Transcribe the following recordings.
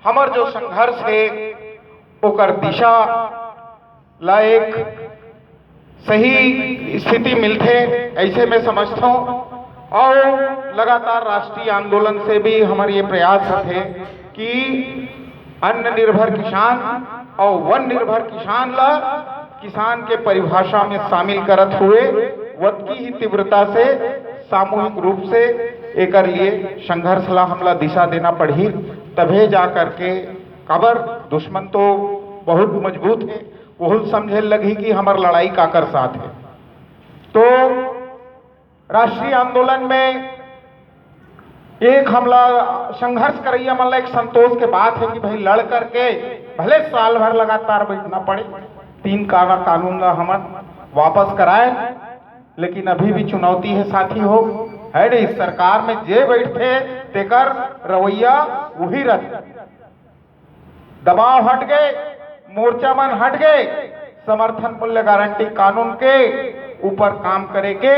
हमर जो संघर्ष है ओकर दिशा ला एक सही स्थिति मिलते ऐसे मैं समझता हूँ। और लगातार राष्ट्रीय आंदोलन से भी हमारे ये प्रयास थे कि अन्न निर्भर किसान और वन निर्भर किसान ला किसान के परिभाषा में शामिल करत हुए वत की ही तीव्रता से सामूहिक रूप से एक लिए संघर्ष ला हमला दिशा देना पड़ी। तभी जा करके खबर दुश्मन तो बहुत मजबूत है, वो समझे लगी कि हमार लड़ाई काकर साथ है। तो राष्ट्रीय आंदोलन में एक हमला संघर्ष करैया मतलब एक संतोष के बात है कि भाई लड़ करके भले साल भर लगातार बैठना पड़े, 3 कानून हम वापस कराए, लेकिन अभी भी चुनौती है साथी हो है रे। इस सरकार में जे बैठे तेकर रवैया वही रहे, दबाव हट गए, मोर्चा मन हट गए, समर्थन मूल्य गारंटी कानून के ऊपर काम करे के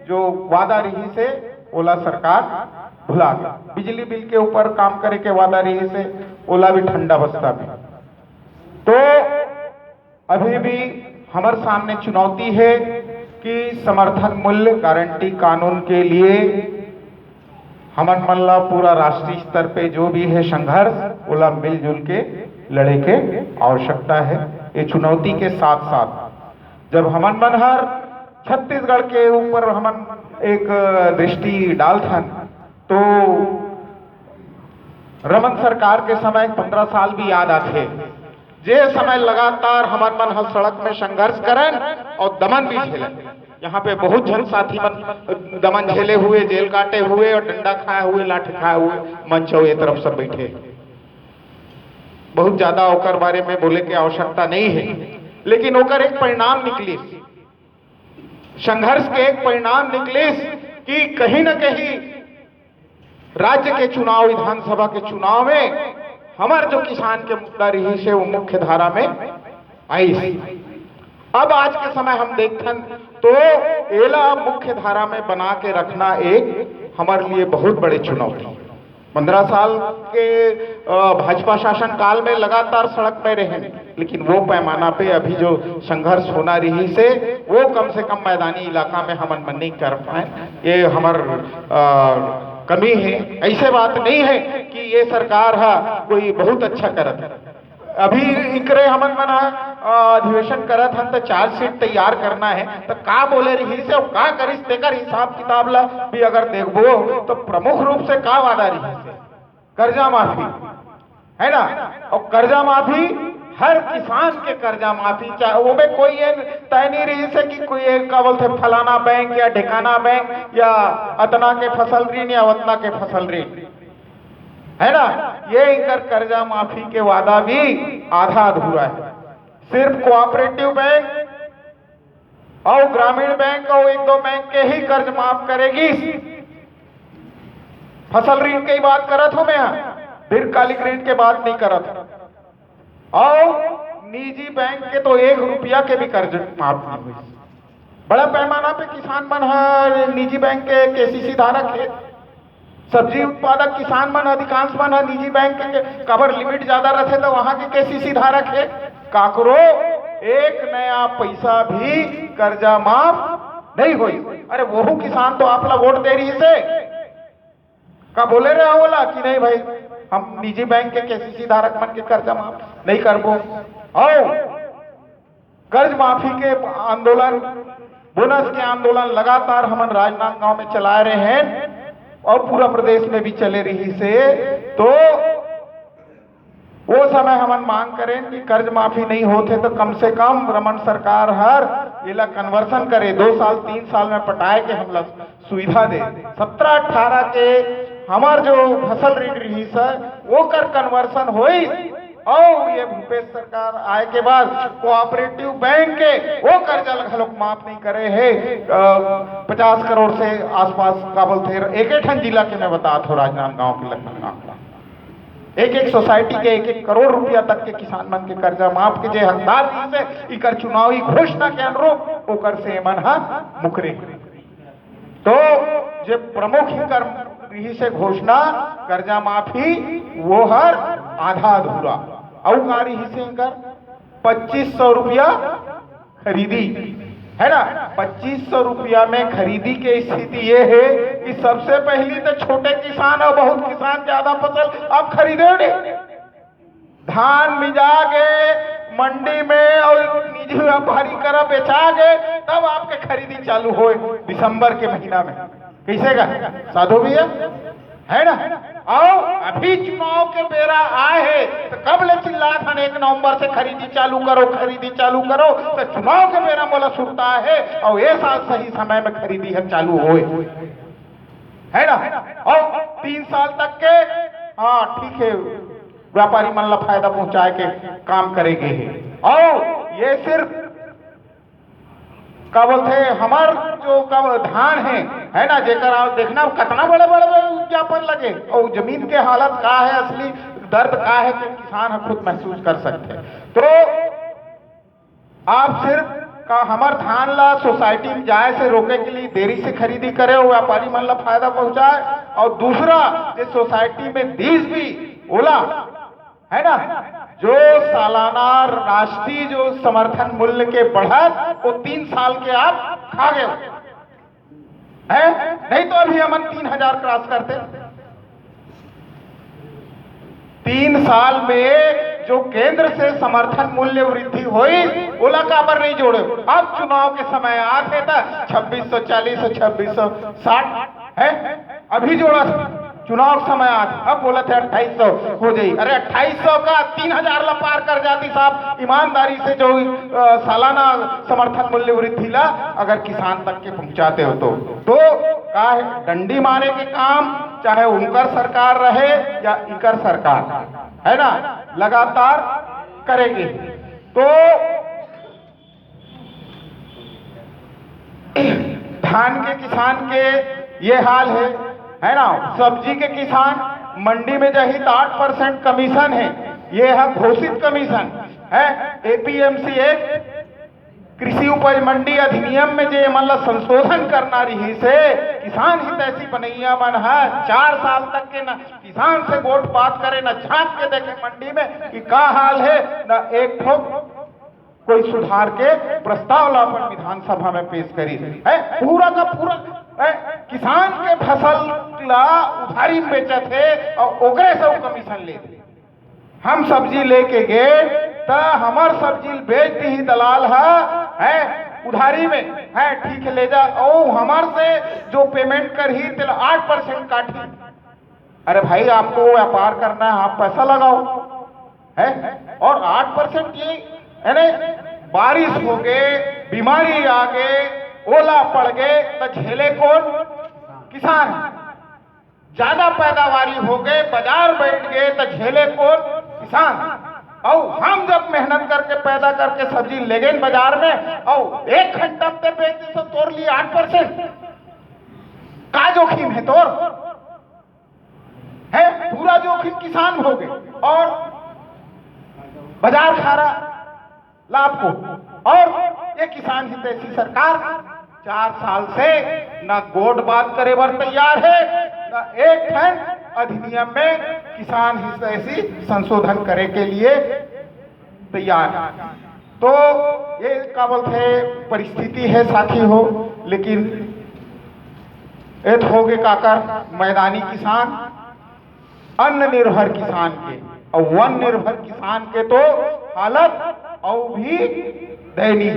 जो वादा रही से ओला सरकार भुला गई। बिजली बिल के ऊपर काम करे के वादा रही से ओला भी ठंडा बस्ता भी। तो अभी भी हमारे सामने चुनौती है कि समर्थन मूल्य गारंटी कानून के लिए हमन मल्ला पूरा राष्ट्रीय स्तर पे जो भी है संघर्ष ओला मिलजुल के लड़े के आवश्यकता है। ये चुनौती के साथ साथ जब हमन मन हर छत्तीसगढ़ के ऊपर हमन एक दृष्टि डालथन तो रमन सरकार के समय 15 साल भी याद आते, जे समय लगातार हमार मन हर सड़क में संघर्ष करें और दमन भी झेले। यहाँ पे बहुत जन साथी मन दमन झेले हुए, जेल काटे हुए और डंडा खाए हुए, लाठी खाए हुए मंच ये तरफ सब बैठे। बहुत ज्यादा ओकर बारे में बोले की आवश्यकता नहीं है, लेकिन ओकर एक परिणाम निकली, संघर्ष के एक परिणाम निकले कि कहीं न कहीं राज्य के चुनाव, विधानसभा के चुनाव में हमारे जो किसान के मुद्दा रही से वो मुख्य धारा में आई। अब आज के समय हम देखते तो एला मुख्य धारा में बना के रखना एक हमारे लिए बहुत बड़ी चुनौती। 15 साल के भाजपा शासन काल में लगातार सड़क पे रहे, लेकिन वो पैमाना पे अभी जो संघर्ष होना रही से वो कम से कम मैदानी इलाका में हम मन नहीं कर पाए। ये हमार कमी है। ऐसे बात नहीं है कि ये सरकार कोई बहुत अच्छा करत है। अभी इकरे हमन मन अधिवेशन करत हन तो चार्जशीट तैयार करना है तो का बोले रही से और का करिस तेकर हिसाब किताब ला भी अगर देखबो तो प्रमुख रूप से का वादा रही से कर्जा माफी है ना। और कर्जा माफी हर किसान के कर्जा माफी, चाहे वो में कोई ये तय नहीं रही से कि कोई का बोलते फलाना बैंक या ढिकाना बैंक या अतना के फसल ऋण या उतना के फसल ऋण है ना। ये इनकर कर्जा माफी के वादा भी आधा अधूरा है। सिर्फ कोऑपरेटिव बैंक और ग्रामीण बैंक और 1-2 बैंक के ही कर्ज माफ करेगी। फसल ऋण की बात करत हूं मैं, दीर्घकालिक ऋण के बात नहीं करत। और निजी बैंक के तो 1 रुपया के भी कर्ज माफ नहीं हुई। बड़ा पैमाना पे किसान मन निजी बैंक के केसीसी धारक है। सब्जी उत्पादक किसान मन अधिकांश मन निजी बैंक के कवर लिमिट ज्यादा रहते तो वहां के केसीसी धारक है। काकरो एक नया पैसा भी कर्जा माफ नहीं हुई। अरे वो किसान तो आपला वोट दे रही से का बोले रहे होला कि नहीं भाई हम निजी बैंक के केसीसी धारक मन के कर्जा माफ नहीं करबो। और कर्ज माफी के आंदोलन, बोनस के आंदोलन लगातार हम राजनांदगांव में चला रहे हैं और पूरा प्रदेश में भी चले रही से। तो वो समय हम मांग करें कि कर्ज माफी नहीं होते तो कम से कम रमन सरकार हर इला कन्वर्सन करे, 2 साल 3 साल में पटाए के हम सुविधा दे। 17-18 के हमार जो फसल ऋण रही सर वो कर कन्वर्सन होई। और ये भूपेश सरकार आए के बाद कोऑपरेटिव बैंक के वो कर्जा लोग माफ नहीं करे है। 50 करोड़ से आसपास का बोलते एक ठन जिला के मैं बता था राजनांदगांव के लगभग एक सोसाइटी के 1-1 करोड़ रुपया तक के किसान मन के कर्जा माफ के जे हकदार से इकर चुनावी घोषणा के अनुरूप ओकर से मन मुकरे। तो जे प्रमुख ही कर रही से घोषणा कर्जा माफी वो हर आधा अधूरा और कारी हिस्से कर 2500 रुपया खरीदी है ना। 2500 रुपया में खरीदी की स्थिति ये है कि सबसे पहली तो छोटे किसान और बहुत किसान ज्यादा फसल आप खरीदे नहीं। धान मिजा गए मंडी में और निजी व्यापारी करा बेचा गए तब आपके खरीदी चालू हो दिसंबर के महीना में। कैसे का साधु भैया है ना। और अभी चुनाव के बेरा आए है तो कब ले चिल्ला था 1 नवंबर से खरीदी चालू करो खरीदी चालू करो। तो चुनाव के बेरा मोला सुनता है और ये साल सही समय में खरीदी है चालू होए है ना। और 3 साल तक के हाँ ठीक है व्यापारी मन ला फायदा पहुंचाए के काम करेंगे। और ये सिर्फ का बोलते हमार जो धान है ना जेकर आप देखना कितना बड़े बड़े विज्ञापन लगे और जमीन के हालत का है असली दर्द का है कि किसान खुद महसूस कर सकते हैं। तो आप सिर्फ का हमार धान ला सोसाइटी में जाए से रोके के लिए देरी से खरीदी करे और व्यापारी मन ला फायदा पहुंचाए। और दूसरा जो सोसाइटी में दीज भी ओला है ना जो सालाना राष्ट्रीय जो समर्थन मूल्य के बढ़त वो 3 साल के आप खा गए हैं। नहीं तो अभी हम 3000 क्रॉस करते। 3 साल में जो केंद्र से समर्थन मूल्य वृद्धि हुई ओला का पर नहीं जोड़े। अब चुनाव के समय आते था 2640 और 2660 है अभी जोड़ा चुनाव समय आज अब बोला थे 2800 हो जाई। अरे 2800 का 3000 ला पार कर जाती साहब ईमानदारी से जो सालाना समर्थन मूल्य वृद्धि ला अगर किसान तक के पहुंचाते हो तो का है डंडी मारे के काम चाहे उनकर सरकार रहे या इकर सरकार है ना लगातार करेंगे। तो धान के किसान के ये हाल है ना। सब्जी के किसान मंडी में जही तो 8% कमीशन है। ये है घोषित कमीशन है। एपीएमसी एक्ट कृषि उपज मंडी अधिनियम में जो मतलब संशोधन करना रही से किसान हितैषी बनैया मन है 4 साल तक के न किसान से वोट बात करे न झांक के देखे मंडी में कि का हाल है न एक ठोक कोई सुधार के प्रस्ताव ला अपन विधानसभा में पेश करी है। पूरा का पूरा किसान के फसल ला उधारी में बेचे थे और ओकरे से कमीशन ले थे। हम सब्जी लेके गए तो हमार सब्जी बेच दी ही दलाल है उधारी में है ठीक है ले जा और हमार से जो पेमेंट कर ही 8% काटी। अरे भाई आपको व्यापार करना है आप पैसा लगाओ है और 8% ये यानी बारिश हो गए बीमारी आ गए ओला पड़ गए तो झेले कौन किसान। ज्यादा पैदावारी हो गए बाजार बैठ गए तो झेले कौन किसान। और हम जब मेहनत करके पैदा करके सब्जी ले गए बाजार में और 1 घंटा पे बेच तो तोड़ लिए 8% का जोखिम है तोड़ है पूरा जोखिम किसान हो गए और बाजार खा रहा लाभ को। और ये किसान हितैषी सरकार 4 साल से न गोड बात करे बर तैयार है न एक ठन अधिनियम में किसान हितैषी संशोधन करे के लिए तैयार है। तो ये का बोलते परिस्थिति है साथी हो। लेकिन एक हो गए काकर मैदानी किसान अन्न निर्भर किसान के और वन निर्भर किसान के तो हालत और भी दयनीय।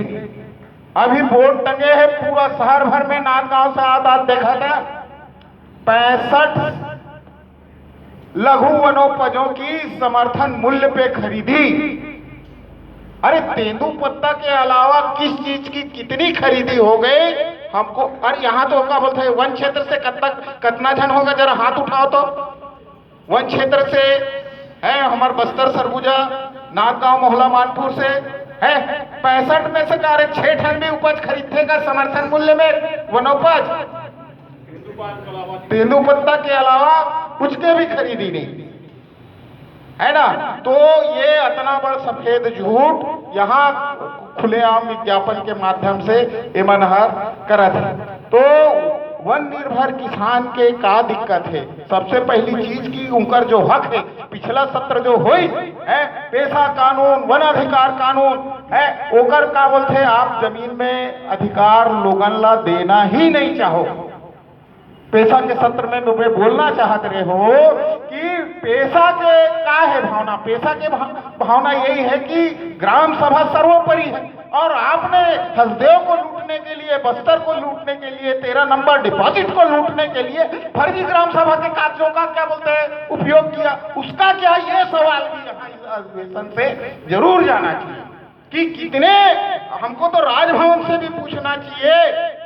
अभी बोर्ड टंगे हैं पूरा शहर भर में नांदगांव से आज देखा था 65 लघु वनोपजों की समर्थन मूल्य पे खरीदी। अरे तेंदुपत्ता के अलावा किस चीज की कितनी खरीदी हो गई हमको। अरे यहाँ तो क्या बोलते हैं वन क्षेत्र से कितना जन होगा जरा हाथ उठाओ तो। वन क्षेत्र से है हमारे बस्तर सरगुजा नांदगांव मोहला मानपुर से है 65 में से 6 टन भी उपज खरीदने का समर्थन मूल्य में वनोपज तेंदुपत्ता के अलावा कुछ के भी खरीदी नहीं है ना। तो ये इतना बड़ा सफेद झूठ यहाँ खुलेआम विज्ञापन के माध्यम से एमनहर करत है। तो वन निर्भर किसान के का दिक्कत है? सबसे पहली चीज की उनकर जो हक है, पिछला सत्र जो हुई है, पेशा कानून, वन अधिकार कानून है, ओकर का बोलते आप जमीन में अधिकार लोगन ला देना ही नहीं चाहो। पेशा के सत्र में वे बोलना चाहते रहे हो कि पेशा के का है भावना, पेशा के भावना यही है कि ग्राम सभा सर्वोपरि है, और आपने हसदेव को लूटने के लिए, बस्तर को लूटने के लिए, 13 नंबर डिपॉजिट को लूटने के लिए फर्जी ग्राम सभा के कागजों का क्या बोलते हैं उपयोग किया, उसका क्या, ये सवाल भी यहाँ इस अधिवेशन से जरूर जाना चाहिए कि कितने, हमको तो राजभवन से भी पूछना चाहिए,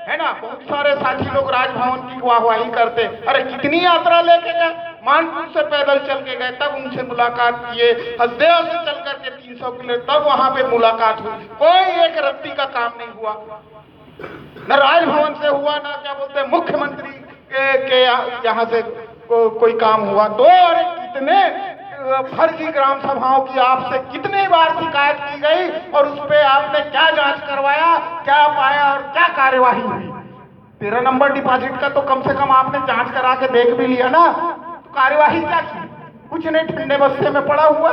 है ना। बहुत सारे साथी लोग राजभवन की वाहवाही करते, अरे कितनी यात्रा लेके गए, मानपुर से पैदल चल के गए, तब उनसे मुलाकात किए, हसदेव से चल करके 300 किलोमीटर, तब वहां पे मुलाकात हुई, कोई एक रत्ती का काम नहीं हुआ, न राजभवन से हुआ, ना क्या बोलते हैं मुख्यमंत्री के यहाँ से कोई काम हुआ। तो अरे कितने फर्जी ग्राम सभाओं की आपसे कितनी बार शिकायत की गई, और उस पर आपने क्या जांच करवाया, क्या पाया और क्या कार्यवाही हुई? 13 नंबर डिपॉजिट का तो कम से कम आपने जांच करा के देख भी लिया ना, तो कार्यवाही क्या की? कुछ नहीं, ठंडे बस्ते में पड़ा हुआ।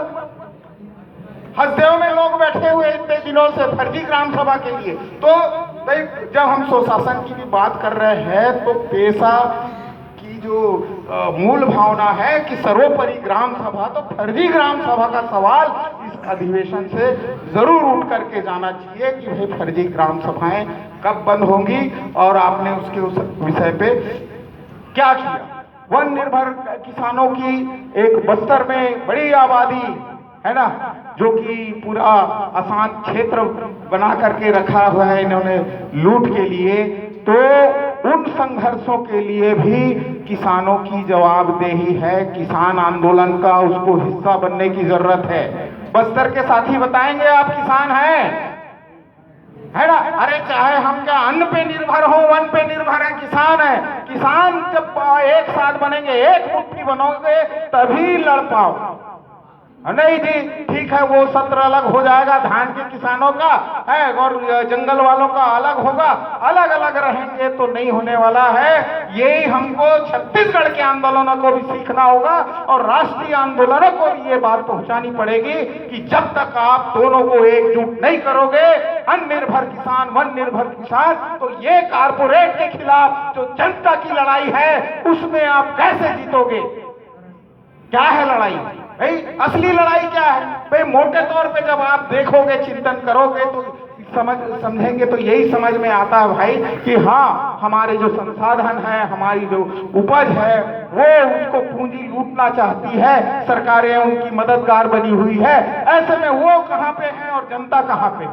हसदेव में लोग बैठे हुए इतने दिनों से फर्जी ग्राम सभा के लिए। तो भाई जब हम सुशासन की भी बात कर रहे हैं, तो पेशा की जो मूल भावना है कि सर्वोपरि ग्राम सभा, तो फर्जी ग्राम सभा का सवाल इस अधिवेशन से जरूर उठ करके जाना चाहिए कि भाई फर्जी ग्राम सभाएं कब बंद होंगी और आपने उसके उस विषय पे क्या किया। वन निर्भर किसानों की एक बस्तर में बड़ी आबादी है ना, जो कि पूरा आसान क्षेत्र बना करके रखा हुआ है इन्होंने लूट के लिए, तो उन संघर्षों के लिए भी किसानों की जवाबदेही है, किसान आंदोलन का उसको हिस्सा बनने की जरूरत है। बस्तर के साथी बताएंगे आप किसान हैं, है ना। अरे चाहे हम क्या अन्न पे निर्भर हो, वन पे निर्भर है, किसान है। किसान जब एक साथ बनेंगे, एक मुट्ठी बनोगे तभी लड़ पाओ। नहीं जी ठीक है, वो सत्र अलग हो जाएगा, धान के किसानों का है और जंगल वालों का अलग होगा, अलग अलग रहेंगे तो नहीं होने वाला है। यही हमको छत्तीसगढ़ के आंदोलनों को भी सीखना होगा और राष्ट्रीय आंदोलनों को भी ये बात पहुंचानी पड़ेगी कि जब तक आप दोनों को एकजुट नहीं करोगे, अन्न निर्भर किसान, वन निर्भर किसान, तो ये कारपोरेट के खिलाफ जो जनता की लड़ाई है उसमें आप कैसे जीतोगे? क्या है लड़ाई भाई? असली लड़ाई क्या है भाई? मोटे तौर पे जब आप देखोगे, चिंतन करोगे तो समझेंगे तो यही समझ में आता है भाई कि हाँ, हमारे जो संसाधन है, हमारी जो उपज है, वो उसको पूंजी लूटना चाहती है, सरकारें उनकी मददगार बनी हुई है। ऐसे में वो कहाँ पे है और जनता कहाँ पे?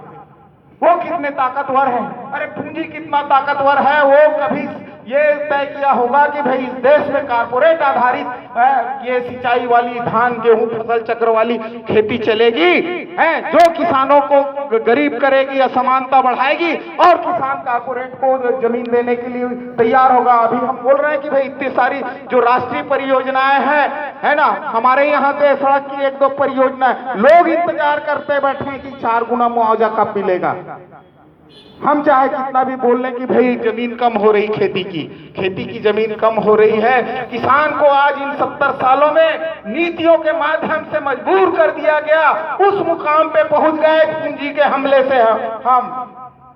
वो कितने ताकतवर है? अरे पूंजी कितना ताकतवर है, वो कभी ये तय किया होगा कि भाई इस देश में कारपोरेट आधारित ये सिंचाई वाली, धान गेहूं फसल चक्र वाली खेती चलेगी, है जो किसानों को गरीब करेगी, असमानता बढ़ाएगी और किसान कारपोरेट को जमीन देने के लिए तैयार होगा। अभी हम बोल रहे हैं कि भाई इतनी सारी जो राष्ट्रीय परियोजनाएं हैं, है ना, हमारे यहाँ से सड़क की 1-2 परियोजना, लोग इंतजार करते बैठे हैं कि 4 गुना मुआवजा कब मिलेगा। हम चाहे कितना भी बोल लें कि भाई जमीन कम हो रही, खेती की जमीन कम हो रही है, किसान को आज इन 70 सालों में नीतियों के माध्यम से मजबूर कर दिया गया, उस मुकाम पे पहुंच गए पूंजी के हमले से हम,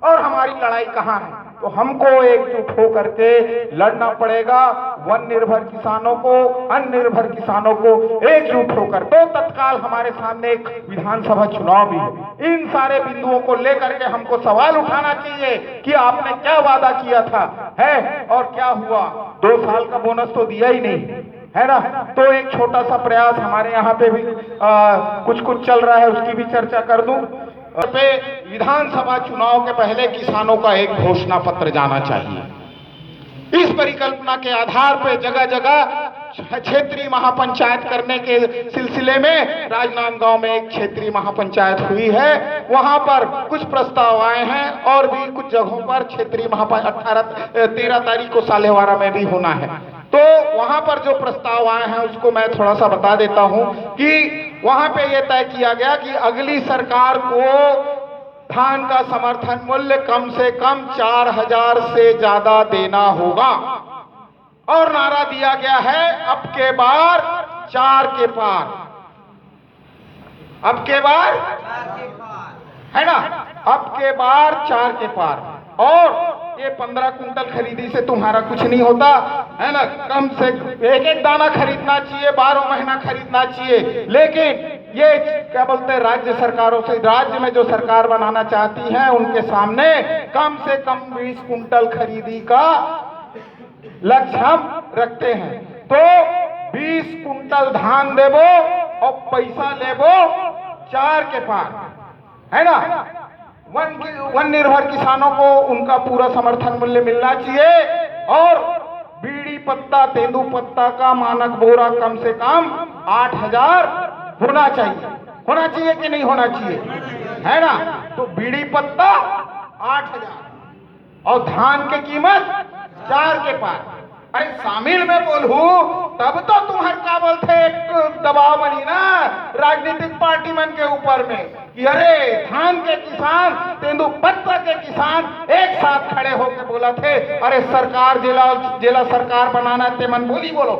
और हमारी लड़ाई कहाँ है? तो हमको एकजुट होकर के लड़ना पड़ेगा। वन निर्भर किसानों को, अन्न निर्भर किसानों को एकजुट होकर। तो तत्काल हमारे सामने एक विधानसभा चुनाव भी है। इन सारे बिंदुओं को लेकर के हमको सवाल उठाना चाहिए कि आपने क्या वादा किया था, है और क्या हुआ? 2 साल का बोनस तो दिया ही नहीं, है ना। तो एक छोटा सा प्रयास हमारे यहाँ पे भी कुछ चल रहा है, उसकी भी चर्चा कर दूं। पे विधानसभा चुनाव के पहले किसानों का एक घोषणा पत्र जाना चाहिए। इस परिकल्पना के आधार पर जगह जगह क्षेत्रीय महापंचायत करने के सिलसिले में राजनांदगांव में एक क्षेत्रीय महापंचायत हुई है। वहां पर कुछ प्रस्ताव आए हैं और भी कुछ जगहों पर क्षेत्रीय महापंचायत 13 तारीख को सालेवारा में भी होना है। तो वहां पर जो प्रस्ताव आए हैं उसको मैं थोड़ा सा बता देता हूं कि वहां पे ये तय किया गया कि अगली सरकार को धान का समर्थन मूल्य कम से कम 4,000 से ज्यादा देना होगा। और नारा दिया गया है अब के बार 4 के पार, अब के बार है ना, अब के बार 4 के पार। और ये 15 कुंटल खरीदी से तुम्हारा कुछ नहीं होता है ना, कम से एक एक दाना खरीदना चाहिए, 12 महीना खरीदना चाहिए। लेकिन ये क्या बोलते हैं, राज्य सरकारों से, राज्य में जो सरकार बनाना चाहती है उनके सामने कम से कम 20 कुंटल खरीदी का लक्ष्य हम रखते हैं। तो 20 कुंटल धान देवो और पैसा लेवो 4 के पार, है ना। वन निर्भर किसानों को उनका पूरा समर्थन मूल्य मिलना चाहिए। और बीड़ी पत्ता, तेंदू पत्ता का मानक बोरा कम से कम 8,000 होना चाहिए। होना चाहिए कि नहीं होना चाहिए, है ना। तो बीड़ी पत्ता 8,000 और धान की कीमत 4 के पार। अरे शामिल में बोलूं तब तो तुम्हारे क्या बोलते एक दबाव बनी ना राजनीतिक पार्टी मन के ऊपर में कि अरे धान के किसान, तेंदू पत्ता के किसान एक साथ खड़े होकर बोला थे अरे सरकार जिला सरकार बनाना ते मन बोली बोलो।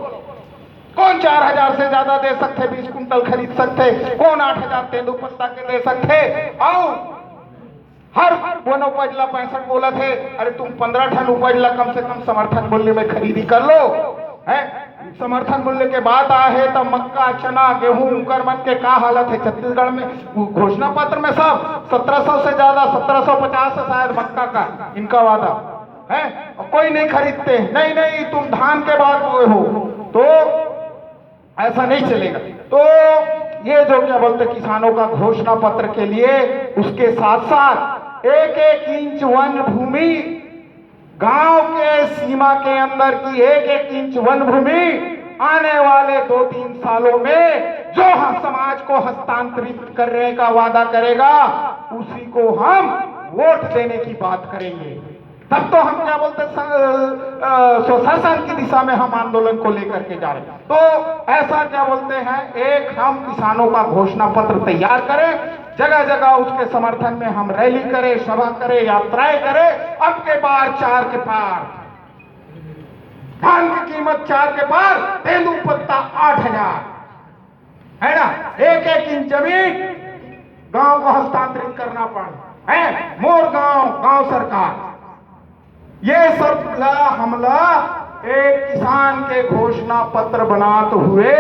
कौन 4,000 से ज्यादा दे सकते, 20 कुंटल खरीद सकते, कौन 8,000 तेंदू पत्ता के दे सकते। और हर वन उपजला 65 बोला थे अरे तुम 15 टन उपजला कम से कम समर्थन मूल्य में खरीदी कर लो, है। समर्थन मूल्य के बाद आए तो मक्का, चना, गेहूं, उकर मन के का हालत है छत्तीसगढ़ में। घोषणा पत्र में सब 1700 से ज्यादा, 1750 से शायद मक्का का इनका वादा है, कोई नहीं खरीदते। नहीं तुम धान के बाद बोए हो तो ऐसा नहीं चलेगा। तो ये जो क्या बोलते किसानों का घोषणा पत्र के लिए उसके साथ साथ 1-1 इंच वन भूमि, गांव के सीमा के अंदर की 1-1 इंच वन भूमि आने वाले 2-3 सालों में जो हम समाज को हस्तांतरित करने का वादा करेगा उसी को हम वोट देने की बात करेंगे। तब तो हम क्या बोलते स्वशासन की दिशा में हम आंदोलन को लेकर के जा रहे हैं। तो ऐसा क्या बोलते हैं, एक हम किसानों का घोषणा पत्र तैयार करें, जगह जगह उसके समर्थन में हम रैली करें, सभा करें, यात्राएं करें। अब के बार 4 के पार, धान की कीमत 4 के पार, तेंदू पत्ता 8,000, है ना। 1-1 इंच जमीन गांव को हस्तांतरित करना पड़े, है। मोर गांव सरकार, ये सब हमला एक किसान के घोषणा पत्र बनाते हुए,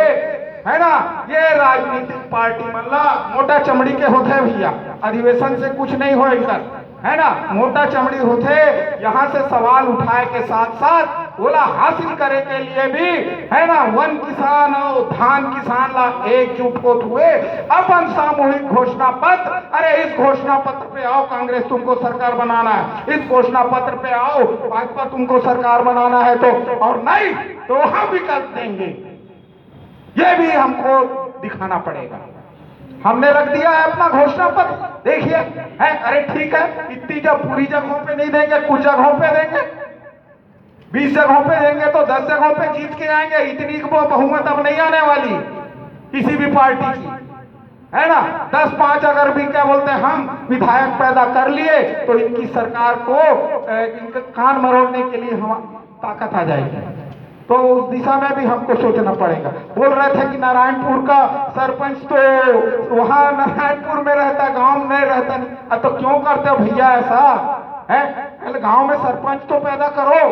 है ना। ये राजनीतिक पार्टी मल्ला मोटा चमड़ी के होते भैया, अधिवेशन से कुछ नहीं हो इधर, है ना। मोटा चमड़ी होते, यहाँ से सवाल उठाए के साथ साथ बोला हासिल करे के लिए भी, है ना, वन किसान और धान किसान ला एकजुट होते हुए अपन सामूहिक घोषणा पत्र, अरे इस घोषणा पत्र पे आओ कांग्रेस तुमको सरकार बनाना है, इस घोषणा पत्र पे आओ भाजपा तुमको सरकार बनाना है, तो और नहीं तो हम विकल्प देंगे। ये भी हमको दिखाना पड़ेगा। हमने रख दिया है अपना घोषणा पत्र, देखिए है। अरे ठीक है, इतनी जब पूरी जगहों पे नहीं देंगे, कुछ जगहों पे देंगे, 20 जगहों पे देंगे तो 10 जगहों पे जीत के आएंगे। इतनी बहुमत अब नहीं आने वाली किसी भी पार्टी की, है ना। 10-5 अगर भी क्या बोलते हैं हम विधायक पैदा कर लिए तो इनकी सरकार को इनका कान मरोड़ने के लिए हम ताकत आ जाएगी। तो उस दिशा में भी हमको सोचना पड़ेगा। बोल रहे थे कि नारायणपुर का सरपंच तो वहां नारायणपुर में रहता, गांव में नहीं रहता, तो क्यों करते हो भैया ऐसा, है। पहले गांव में सरपंच तो पैदा करो,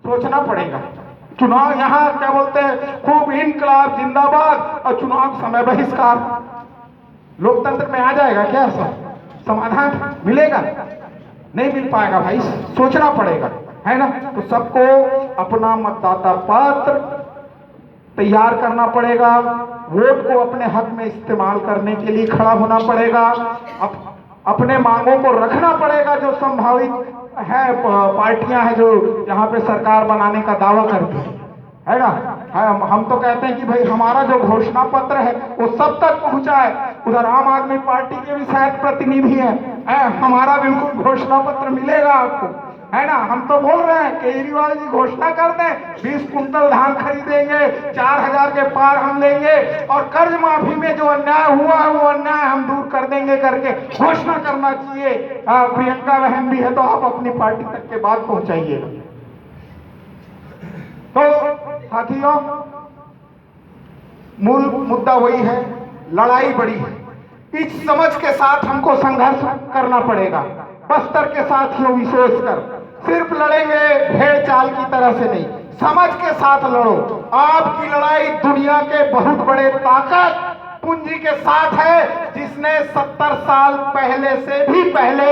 सोचना पड़ेगा। चुनाव यहाँ क्या बोलते हैं खूब इनकलाब जिंदाबाद और चुनाव समय बहिष्कार, लोकतंत्र में आ जाएगा क्या ऐसा? समाधान मिलेगा? नहीं मिल पाएगा भाई, सोचना पड़ेगा, है ना। तो सबको अपना मतदाता पत्र तैयार करना पड़ेगा, वोट को अपने हक में इस्तेमाल करने के लिए खड़ा होना पड़ेगा, अपने मांगों को रखना पड़ेगा जो संभावित है पार्टियां हैं जो यहाँ पे सरकार बनाने का दावा करती है ना। हम तो कहते हैं कि भाई हमारा जो घोषणा पत्र है वो सब तक पहुंचाए। उधर आम आदमी पार्टी के भी शायद प्रतिनिधि है, हमारा बिल्कुल घोषणा पत्र मिलेगा आपको, है ना। हम तो बोल रहे हैं केजरीवाल जी घोषणा कर दें 20 कुंटल धान खरीदेंगे, 4000 के पार हम लेंगे और कर्ज माफी में जो अन्याय हुआ है वो अन्याय हम दूर कर देंगे करके घोषणा करना चाहिए। प्रियंका बहन भी है तो आप अपनी पार्टी तक के बात पहुंचाइए। तो साथियों, मूल मुद्दा वही है, लड़ाई बड़ी है। इस समझ के साथ हमको संघर्ष करना पड़ेगा, बस्तर के साथियों विशेषकर। सिर्फ लड़ेंगे भेड़ चाल की तरह से नहीं, समझ के साथ लड़ो। आपकी लड़ाई दुनिया के बहुत बड़े ताकत पूंजी के साथ है, जिसने 70 साल पहले से भी पहले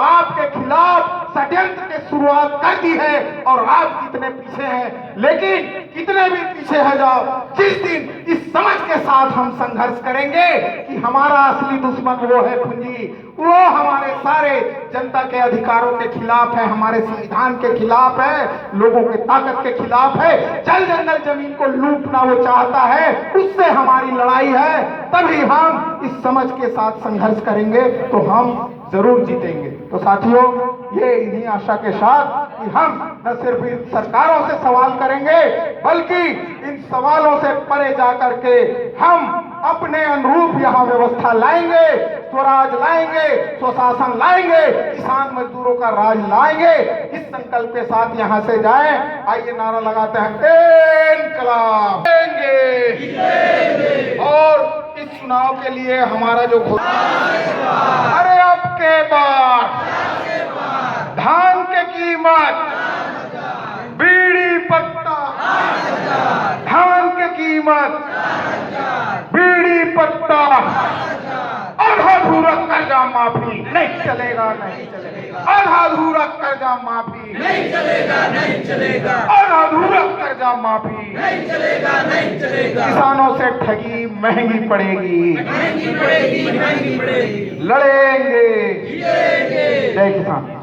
आपके खिलाफ षड्यंत्र की शुरुआत कर दी है और आप कितने पीछे हैं। लेकिन कितने भी पीछे हो जाओ, जिस दिन इस समझ के साथ हम संघर्ष करेंगे कि हमारा असली दुश्मन वो है पूंजी, वो हमारे सारे जनता के अधिकारों के खिलाफ है, हमारे संविधान के खिलाफ है, लोगों के ताकत के खिलाफ है, जल जंगल जमीन को लूटना वो चाहता है, उससे हमारी लड़ाई है। तभी हम इस समझ के साथ संघर्ष करेंगे तो हम जरूर जीतेंगे। तो साथियों, ये इन्हीं आशा के साथ कि हम न सिर्फ इन सरकारों से सवाल करेंगे बल्कि इन सवालों से परे जाकर के हम अपने अनुरूप यहाँ व्यवस्था लाएंगे, स्वराज लाएंगे, स्वशासन लाएंगे, किसान मजदूरों का राज लाएंगे। इस संकल्प के साथ यहाँ से जाएं। आइए नारा लगाते हैं, इनकलाब देंगे। और इस चुनाव के लिए हमारा जो अरे अब के बाद धान के कीमत, बीड़ी पत्ता, धान के कीमत, बीड़ी पत्ता, आधा अधूरा कर्जा माफी नहीं चलेगा, नहीं चलेगा। आधा अधूरा कर्जा माफी नहीं चलेगा, नहीं चलेगा। आधा अधूरा कर्जा माफी नहीं चलेगा, नहीं चलेगा। किसानों से ठगी महंगी पड़ेगी, महंगी पड़ेगी, महंगी पड़ेगी। लड़ेंगे, जय किसान।